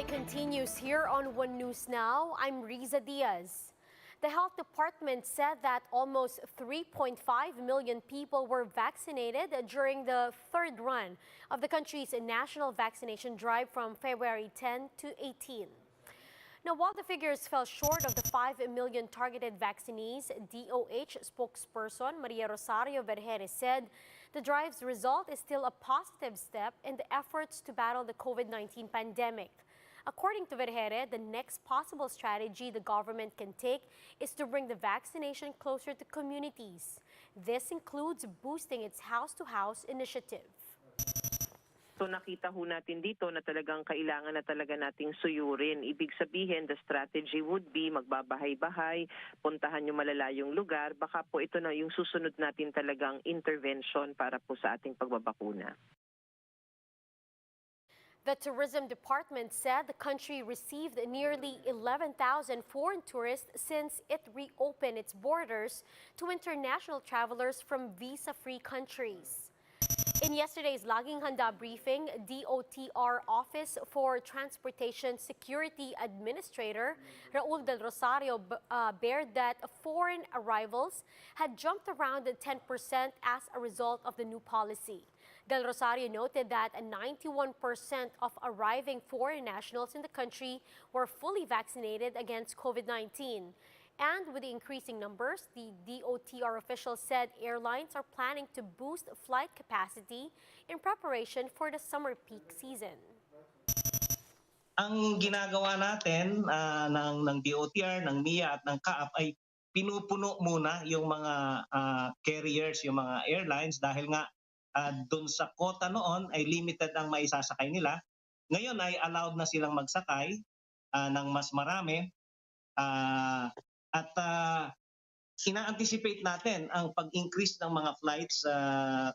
continues here on One News Now. I'm Riza Diaz. The health department said that almost 3.5 million people were vaccinated during the third run of the country's national vaccination drive from February 10 to 18. Now, while the figures fell short of the 5 million targeted vaccinees, DOH spokesperson Maria Rosario Vergeres said the drive's result is still a positive step in the efforts to battle the COVID-19 pandemic. According to Vergeres, the next possible strategy the government can take is to bring the vaccination closer to communities. This includes boosting its house-to-house initiative. So nakita ho natin dito na talagang kailangan na talaga nating suyurin. Ibig sabihin, the strategy would be magbabahay-bahay, puntahan yung malalayong lugar. Baka po ito na yung susunod natin talagang intervention para po sa ating pagbabakuna. The Tourism Department said the country received nearly 11,000 foreign tourists since it reopened its borders to international travelers from visa-free countries. In yesterday's Laging Handa briefing, DOTR Office for Transportation Security Administrator Raul Del Rosario bared that foreign arrivals had jumped around 10% as a result of the new policy. Del Rosario noted that 91% of arriving foreign nationals in the country were fully vaccinated against COVID-19. And with the increasing numbers, the DOTR official said airlines are planning to boost flight capacity in preparation for the summer peak season. Ang ginagawa natin ng DOTR, ng MIA at ng CAAP ay pinupuno muna yung mga carriers, yung mga airlines dahil nga doon sa quota noon ay limited ang maisasakay nila. Ngayon ay allowed na silang magsakay ng mas marami. At ina-anticipate natin ang pag-increase ng mga flights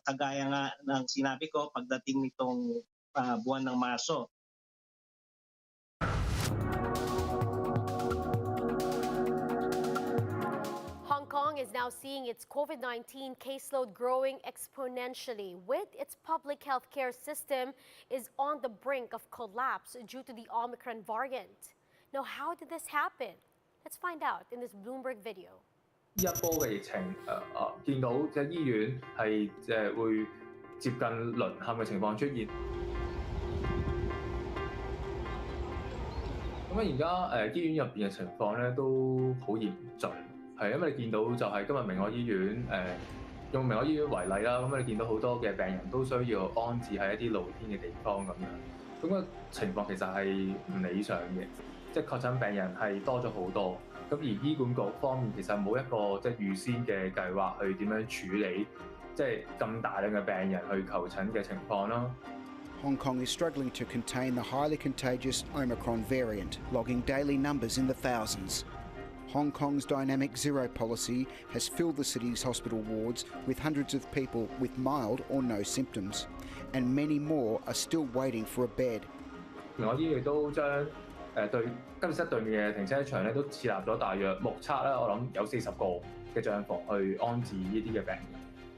kagaya nga ng sinabi ko pagdating nitong buwan ng Marso. Hong Kong is now seeing its COVID-19 caseload growing exponentially, with its public health care system is on the brink of collapse due to the Omicron variant. Now, how did this happen? Let's find out in this Bloomberg video. 一波嘅疫情，見到即係醫院係會接近淪陷嘅情況出現。咁而家醫院入邊嘅情況咧都好嚴峻，係因為你見到就係今日明愛醫院用明愛醫院為例啦，咁你見到好多嘅病人都需要安置喺一啲露天嘅地方咁樣，咁個情況其實係唔理想嘅。 即係確診病人係多咗好多，咁而醫管局方面其實冇一個即係預先嘅計劃去點樣處理，即係咁大量嘅病人去求診嘅情況啦。Hong Kong is struggling to contain the highly contagious Omicron variant, logging daily numbers in the thousands. Hong Kong's dynamic zero policy has filled the city's hospital wards with hundreds of people with mild or no symptoms, and many more are still waiting for a bed. 我醫院都將對急症室對面嘅停車場咧，都設立咗大約目測咧，我諗有40個嘅帳房去安置呢啲嘅病人。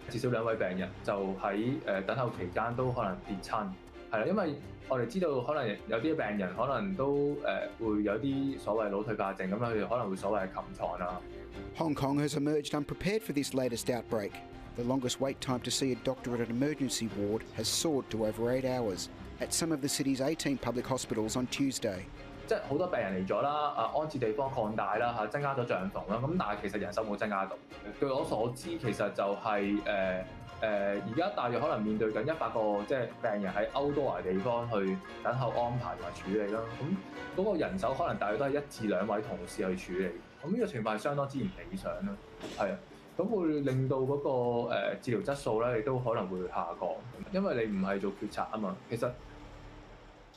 至少2位病人就喺等候期間都可能跌親，係啦，因為我哋知道可能有啲病人可能都會有啲所謂腦退化症咁樣，佢哋可能會所謂係擒床啦。Hong Kong has emerged unprepared for this latest outbreak. The longest wait time to see a doctor at an emergency ward has soared to over 8 hours at some of the city's 18 public hospitals on Tuesday. 即係好多病人嚟咗啦，安置地方擴大啦，增加咗帳房啦，咁但係其實人手冇增加到。據我所知，其實就係而家大約可能面對緊100個即係病人喺outdoor嘅地方去等候安排同埋處理啦。咁嗰個人手可能大約都係1至2位同事去處理。咁呢個情況係相當之唔理想啦，係啊。咁會令到嗰個治療質素咧，亦都可能會下降，因為你唔係做決策啊嘛，其實。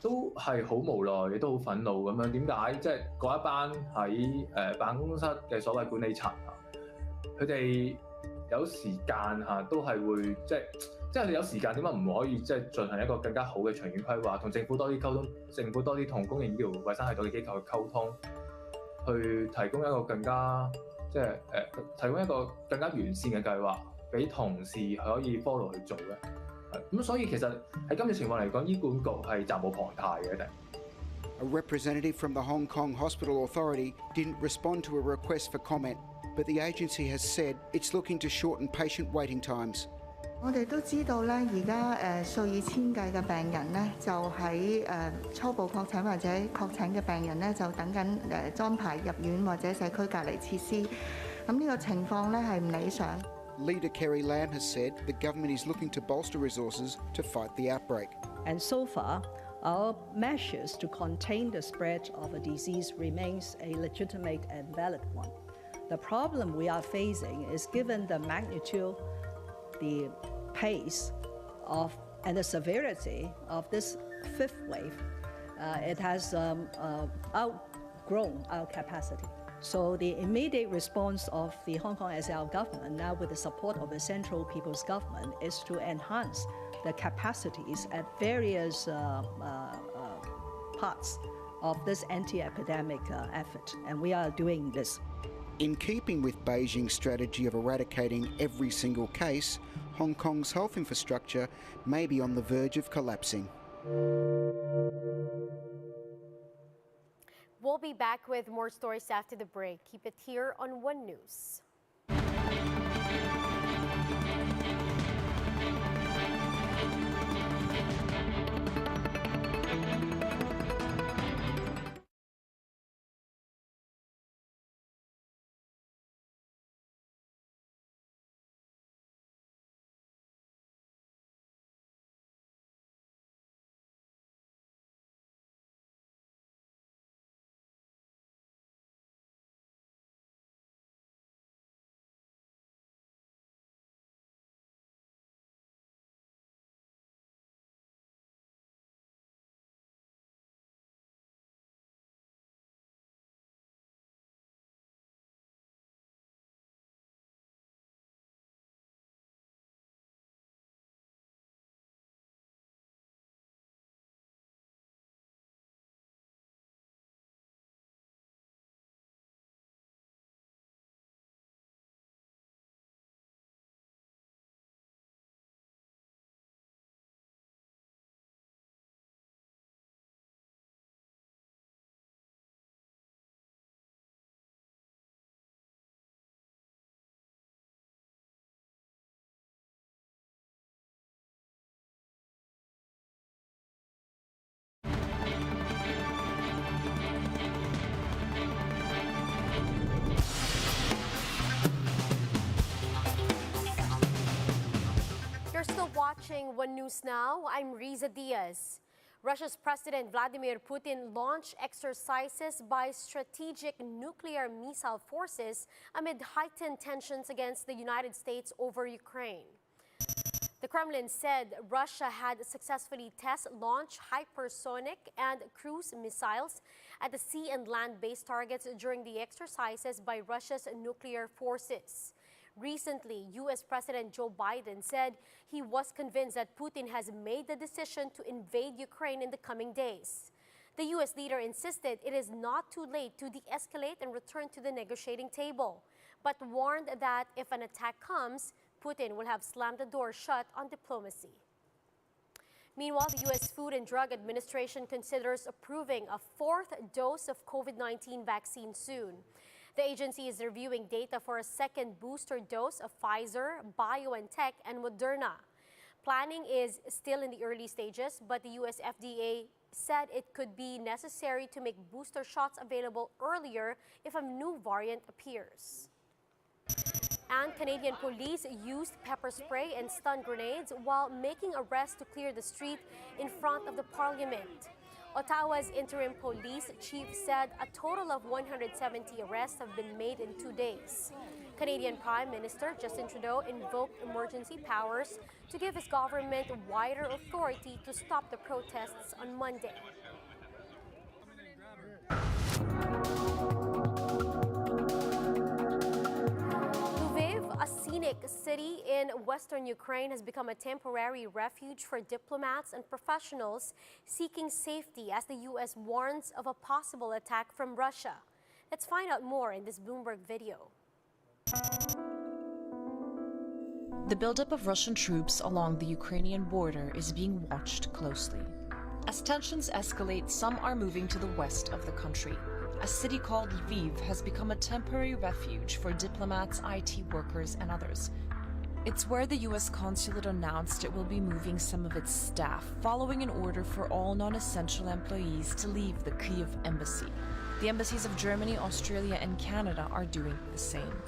都係好無奈，亦都好憤怒咁樣。點解即係嗰一班喺辦公室嘅所謂管理層啊，佢哋有時間都係會即係你有時間點解唔可以即係進行一個更加好嘅長遠規劃，同政府多啲溝通，政府多啲同公營醫療衞生系統嘅機構去溝通，去提供一個更加即係提供一個更加完善嘅計劃，俾同事可以 follow 去做咧。 咁所以其實喺今次情況嚟講，醫管局係責無旁貸嘅一定。A representative from the Hong Kong Hospital Authority didn't respond to a request for comment, but the agency has said it's looking to shorten patient waiting times. 我哋都知道咧，而家數以千計嘅病人咧，就喺初步確診或者確診嘅病人咧，就等緊安排入院或者社區隔離設施。咁呢個情況咧係唔理想。Leader Kerry Lam has said the government is looking to bolster resources to fight the outbreak. And so far, our measures to contain the spread of a disease remains a legitimate and valid one. The problem we are facing is given the magnitude, the pace of and the severity of this fifth wave, it has outgrown our capacity. So the immediate response of the Hong Kong SAR government, now with the support of the Central People's Government, is to enhance the capacities at various parts of this anti-epidemic effort, and we are doing this. In keeping with Beijing's strategy of eradicating every single case, Hong Kong's health infrastructure may be on the verge of collapsing. We'll be back with more stories after the break. Keep it here on One News. You're still watching One News Now. I'm Riza Diaz. Russia's President Vladimir Putin launched exercises by strategic nuclear missile forces amid heightened tensions against the United States over Ukraine. The Kremlin said Russia had successfully test-launched hypersonic and cruise missiles at the sea and land-based targets during the exercises by Russia's nuclear forces. Recently, U.S. President Joe Biden said he was convinced that Putin has made the decision to invade Ukraine in the coming days. The U.S. leader insisted it is not too late to de-escalate and return to the negotiating table, but warned that if an attack comes, Putin will have slammed the door shut on diplomacy. Meanwhile, the U.S. Food and Drug Administration considers approving a fourth dose of COVID-19 vaccine soon. The agency is reviewing data for a second booster dose of Pfizer, BioNTech, and Moderna. Planning is still in the early stages, but the U.S. FDA said it could be necessary to make booster shots available earlier if a new variant appears. And Canadian police used pepper spray and stun grenades while making arrests to clear the street in front of the parliament. Ottawa's interim police chief said a total of 170 arrests have been made in 2 days. Canadian Prime Minister Justin Trudeau invoked emergency powers to give his government wider authority to stop the protests on Monday. A scenic city in western Ukraine has become a temporary refuge for diplomats and professionals seeking safety as the U.S. warns of a possible attack from Russia. Let's find out more in this Bloomberg video. The buildup of Russian troops along the Ukrainian border is being watched closely. As tensions escalate, some are moving to the west of the country. A city called Lviv has become a temporary refuge for diplomats, IT workers, and others. It's where the U.S. consulate announced it will be moving some of its staff, following an order for all non-essential employees to leave the Kyiv embassy. The embassies of Germany, Australia, and Canada are doing the same.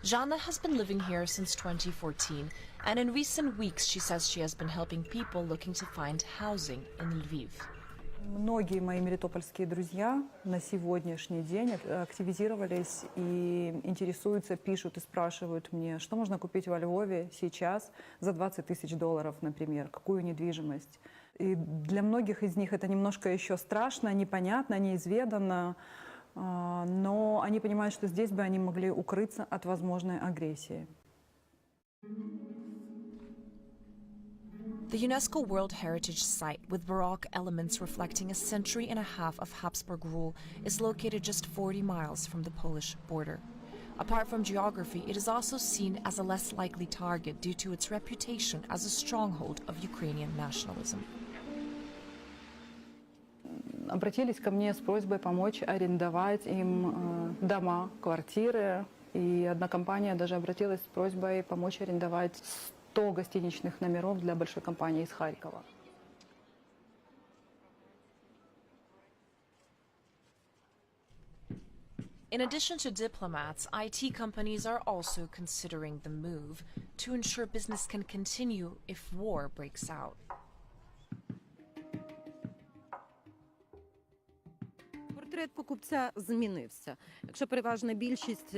Jana has been living here since 2014, and in recent weeks she says she has been helping people looking to find housing in Lviv. Многие мои мелитопольские друзья на сегодняшний день активизировались и интересуются, пишут и спрашивают мне, что можно купить во Львове сейчас за $20 тысяч, например, какую недвижимость. И для многих из них это немножко еще страшно, непонятно, неизведанно, но они понимают, что здесь бы они могли укрыться от возможной агрессии. The UNESCO World Heritage Site, with Baroque elements reflecting a century and a half of Habsburg rule, is located just 40 miles from the Polish border. Apart from geography, it is also seen as a less likely target due to its reputation as a stronghold of Ukrainian nationalism. Обратились ко мне с просьбой помочь арендовать им дома, квартиры. И одна компания даже обратилась с просьбой помочь арендовать 100 гостиничных номеров для большой компании из Харькова. In addition to diplomats, IT companies are also considering the move to ensure business can continue if war breaks out. Портрет покупця змінився. Якщо переважна більшість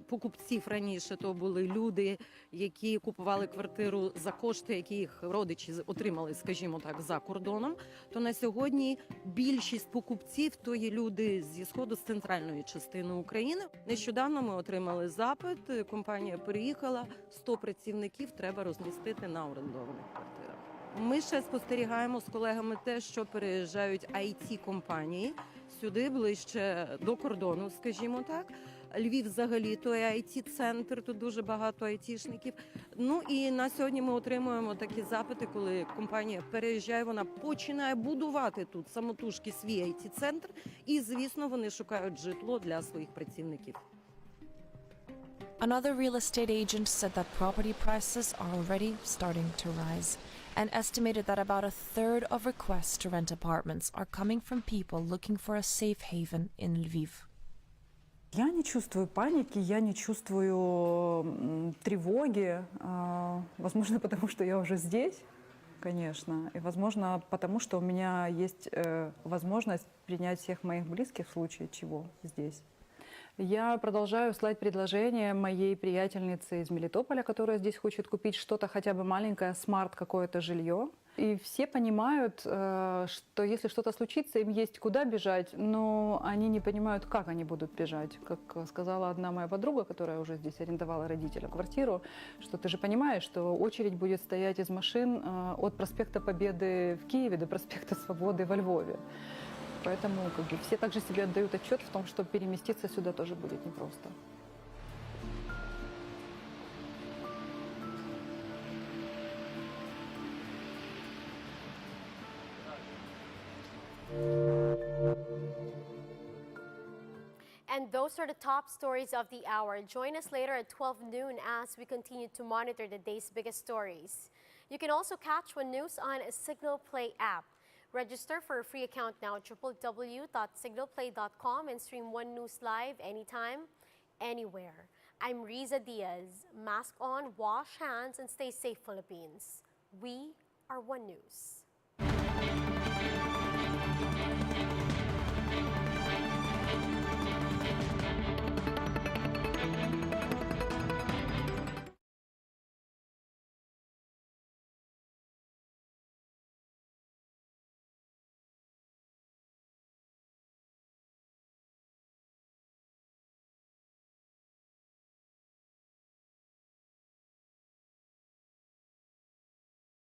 покупців раніше то були люди, які купували квартиру за кошти, які їх родичі отримали, скажімо так, за кордоном, то на сьогодні більшість покупців то є люди зі Сходу, з центральної частини України. Нещодавно ми отримали запит, компанія переїхала, 100 працівників треба розмістити на орендованих квартирах. Ми ще спостерігаємо з колегами те, що переїжджають IT-компанії, сюди, ближче до кордону, скажімо так. Львів взагалі то є IT-центр, тут дуже багато айтішників. Ну і на сьогодні ми отримуємо такі запити, коли компанія переїжджає, вона починає будувати тут самотужки свій IT-центр і, звісно, вони шукають житло для своїх працівників. Another real estate agent said that property prices are already starting to rise, and estimated that about a third of requests to rent apartments are coming from people looking for a safe haven in Lviv. Я не чувствую паники, я не чувствую тревоги. Возможно, потому что я уже здесь, конечно. И, возможно, потому что у меня есть возможность принять всех моих близких в случае чего здесь. Я продолжаю слать предложения моей приятельнице из Мелитополя, которая здесь хочет купить что-то хотя бы маленькое, смарт какое-то жилье. И все понимают, что если что-то случится, им есть куда бежать, но они не понимают, как они будут бежать. Как сказала одна моя подруга, которая уже здесь арендовала родителя квартиру, что ты же понимаешь, что очередь будет стоять из машин от проспекта Победы в Киеве до проспекта Свободы во Львове. Поэтому все также себе отдают отчет в том, что переместиться сюда тоже будет непросто. And those are the top stories of the hour. Join us later at 12 noon as we continue to monitor the day's biggest stories. You can also catch One News on a Signal Play app. Register for a free account now at www.signalplay.com and stream One News live anytime, anywhere. I'm Riza Diaz. Mask on, wash hands, and stay safe, Philippines. We are One News.